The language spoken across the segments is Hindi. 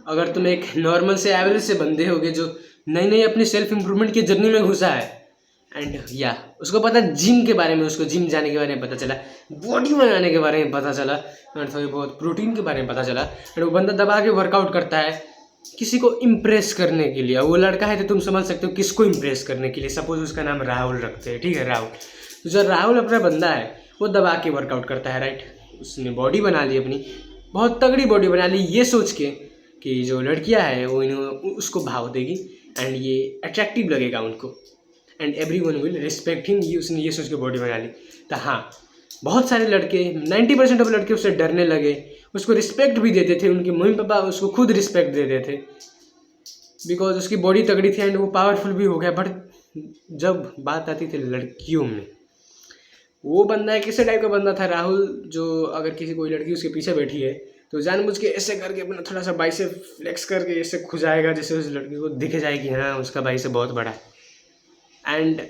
अगर तुम एक नॉर्मल से एवरेज से बंदे होगे जो नई नई अपनी सेल्फ इम्प्रूवमेंट की जर्नी में घुसा है, एंड या उसको पता जिम के बारे में, उसको जिम जाने के बारे में पता चला, बॉडी बनाने के बारे में पता चला, एंड थोड़ी बहुत प्रोटीन के बारे में पता चला, एंड वो बंदा दबा के वर्कआउट करता है किसी को इम्प्रेस करने के लिए। वो लड़का है तो तुम समझ सकते हो किसको इम्प्रेस करने के लिए। सपोज उसका नाम राहुल रखते हैं, ठीक है, राहुल। तो जो राहुल अपना बंदा है वो दबा के वर्कआउट करता है, राइट। उसने बॉडी बना ली अपनी, बहुत तगड़ी बॉडी बना ली, ये सोच के कि जो लड़कियां है वो उसको भाव देगी एंड ये अट्रैक्टिव लगेगा उनको, and every one will respect him. ये उसने ये सोच के बॉडी बना ली। तो हाँ, बहुत सारे लड़के, 90% ऑफ लड़के उससे डरने लगे, उसको रिस्पेक्ट भी देते थे। उनके मम्मी पापा उसको खुद रिस्पेक्ट देते थे बिकॉज उसकी बॉडी तगड़ी थी एंड वो पावरफुल भी हो गया। बट जब बात आती थी लड़कियों में, वो बंदा एक ऐसे टाइप का बंदा था राहुल, जो अगर किसी कोई लड़की उसके पीछे बैठी है तो जानबूझ के ऐसे करके अपना थोड़ा सा बाइसेप फ्लेक्स करके ऐसे खुजाएगा जैसे उस लड़की को दिख जाए कि हाँ उसका बाइसेप बहुत बड़ा है। एंड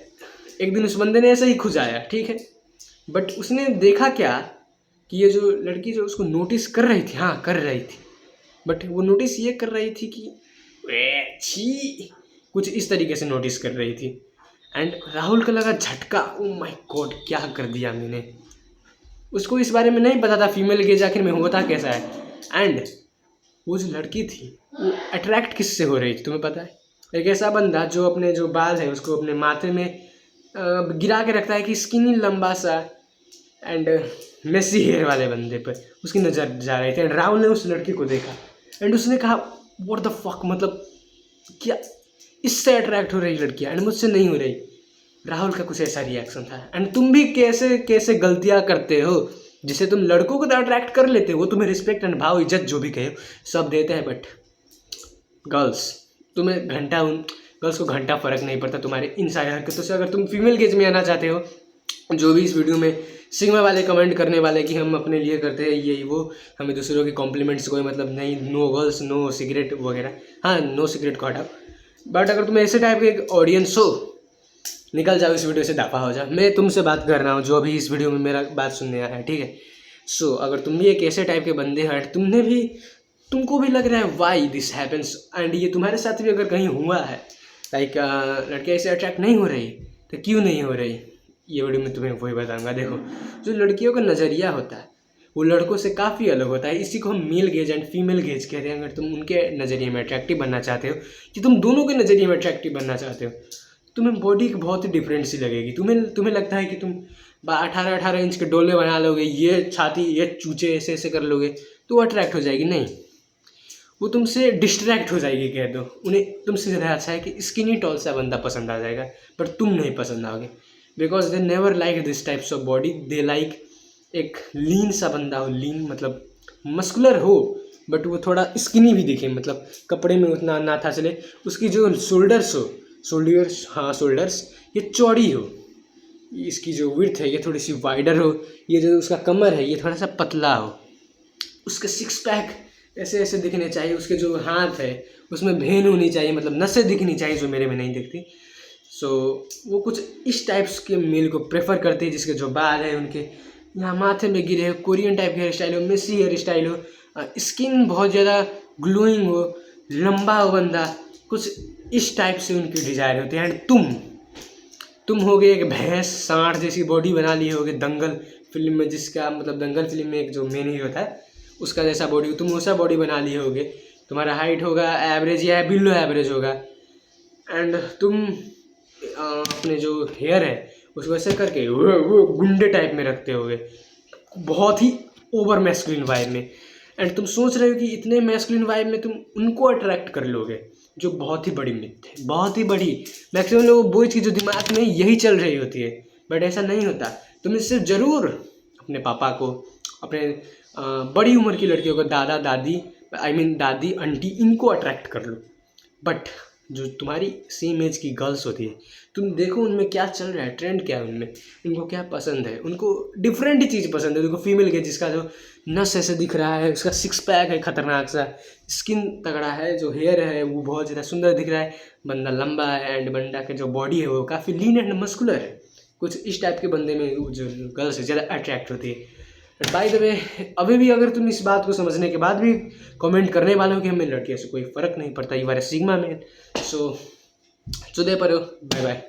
एक दिन उस बंदे ने ऐसे ही खुजाया, ठीक है, बट उसने देखा क्या कि ये जो लड़की जो उसको नोटिस कर रही थी, हाँ कर रही थी, बट वो नोटिस ये कर रही थी कि छी, कुछ इस तरीके से नोटिस कर रही थी। एंड राहुल को लगा झटका, ओ माय गॉड क्या कर दिया मैंने। उसको इस बारे में नहीं पता था फीमेल गेज आखिर में होता कैसा है। एंड वो जो लड़की थी वो अट्रैक्ट किससे हो रही थी तुम्हें पता है? एक ऐसा बंदा जो अपने जो बाल है उसको अपने माथे में गिरा के रखता है कि स्किनी लंबा सा एंड मेसी हेयर वाले बंदे पर उसकी नज़र जा रही थी। एंड राहुल ने उस लड़की को देखा एंड उसने कहा व्हाट द फक, मतलब क्या इससे अट्रैक्ट हो रही लड़कियाँ एंड मुझसे नहीं हो रही। राहुल का कुछ ऐसा रिएक्शन था। एंड तुम भी कैसे कैसे गलतियाँ करते हो जिसे तुम लड़कों को तो अट्रैक्ट कर लेते हो, वो तुम्हें रिस्पेक्ट एंड भाव इज्जत जो भी कहे सब देते हैं, बट गर्ल्स तुम्हें घंटा, उन गर्ल्स को घंटा फ़र्क नहीं पड़ता तुम्हारे इन सारी हरकतों से। अगर तुम फीमेल गेज में आना चाहते हो, जो भी इस वीडियो में सिग्मा वाले कमेंट करने वाले कि हम अपने लिए करते हैं ये वो, हमें दूसरों की कॉम्प्लीमेंट्स कोई मतलब नहीं, नो गर्ल्स नो सिगरेट वगैरह, हाँ नो सिगरेट को हटाओ। बट अगर तुम ऐसे टाइप के एक ऑडियंस हो, निकल जाओ इस वीडियो से, दफा हो जाओ। मैं तुमसे बात कर रहा हूँ जो अभी इस वीडियो में मेरा बात सुनने आया है, ठीक है। सो अगर तुम भी एक ऐसे टाइप के बंदे हो, तुमको भी लग रहा है वाई दिस हैपन्स, एंड ये तुम्हारे साथ भी अगर कहीं हुआ है, लाइक लड़के ऐसे अट्रैक्ट नहीं हो रही तो क्यों नहीं हो रही, ये वीडियो में तुम्हें वही बताऊंगा। देखो, जो लड़कियों का नज़रिया होता है वो लड़कों से काफ़ी अलग होता है। इसी को हम male gaze and female gauge कहते हैं। अगर तुम उनके नज़रिए में अट्रैक्टिव बनना चाहते हो, कि तुम दोनों के नज़रिए में अट्रैक्टिव बनना चाहते हो, तुम्हें बॉडी बहुत ही डिफरेंट सी लगेगी। तुम्हें लगता है कि तुम 18-18 इंच के डोले बना लोगे, ये छाती ये चूचे ऐसे ऐसे कर लोगे तो वो अट्रैक्ट हो जाएगी, नहीं, वो तुमसे डिस्ट्रैक्ट हो जाएगी कह दो। उन्हें तुमसे ज़्यादा अच्छा है कि स्किनी टॉल सा बंदा पसंद आ जाएगा, पर तुम नहीं पसंद आओगे because they never like this types of body. They like एक लीन सा बंदा हो, लीन मतलब मस्कुलर हो बट वो थोड़ा स्किनी भी दिखे, मतलब कपड़े में उतना ना था चले, उसकी जो शोल्डर्स ये चौड़ी हो, इसकी जो विड्थ है ये थोड़ी सी वाइडर हो, ये जो उसका कमर है ये थोड़ा सा पतला हो, उसके सिक्स पैक ऐसे ऐसे दिखने चाहिए, उसके जो हाथ है उसमें भेन होनी चाहिए, मतलब नसें दिखनी चाहिए जो मेरे में नहीं दिखती। सो वो कुछ इस टाइप्स के मेल को प्रेफर करते हैं जिसके जो बाल है उनके यहाँ माथे में गिरे हो, कोरियन टाइप हेयर स्टाइल हो, मेसी हेयर स्टाइल हो, स्किन बहुत ज़्यादा ग्लोइंग हो, लंबा हो बंदा, कुछ इस टाइप से उनकी डिज़ायर होती है। एंड तुम होगे एक भैंस सांड जैसी बॉडी बना लिए होगे दंगल फिल्म में, जिसका मतलब दंगल फिल्म में एक जो मेन हीरो था उसका जैसा बॉडी, तुम वैसा बॉडी बना लिए होगे, तुम्हारा हाइट होगा एवरेज या बिलो एवरेज होगा, एंड तुम अपने जो हेयर है उसको ऐसे करके वो गुंडे टाइप में रखते होगे, बहुत ही ओवर मैस्कुलिन वाइब में। एंड तुम सोच रहे हो कि इतने मैस्कुलिन वाइब में तुम उनको अट्रैक्ट कर लोगे, जो बहुत ही बड़ी मिथ है, बहुत ही बड़ी। मैक्सिमम लोग बॉयज़ की जो दिमाग में यही चल रही होती है, बट ऐसा नहीं होता। तुम इससे ज़रूर अपने पापा को, अपने बड़ी उम्र की लड़कियों को, दादा दादी दादी आंटी इनको अट्रैक्ट कर लो। बट जो तुम्हारी सेम एज की गर्ल्स होती है, तुम देखो उनमें क्या चल रहा है, ट्रेंड क्या है उनमें, उनको क्या पसंद है, उनको डिफरेंट ही चीज़ पसंद है। उनको फीमेल के जिसका जो नस ऐसे दिख रहा है, उसका सिक्स पैक है खतरनाक सा, स्किन तगड़ा है, जो हेयर है वो बहुत ज़्यादा सुंदर दिख रहा है, बंदा लंबा है एंड बंदा के जो बॉडी है वो काफ़ी लीन एंड मस्कुलर है। कुछ इस टाइप के बंदे में जो गर्ल्स है ज़्यादा अट्रैक्ट होती है। बाय द वे, अभी भी अगर तुम इस बात को समझने के बाद भी कमेंट करने वाले हो कि हमें लड़कियों से कोई फ़र्क नहीं पड़ता, you are a sigma man, so चुदे पर हो। Bye bye.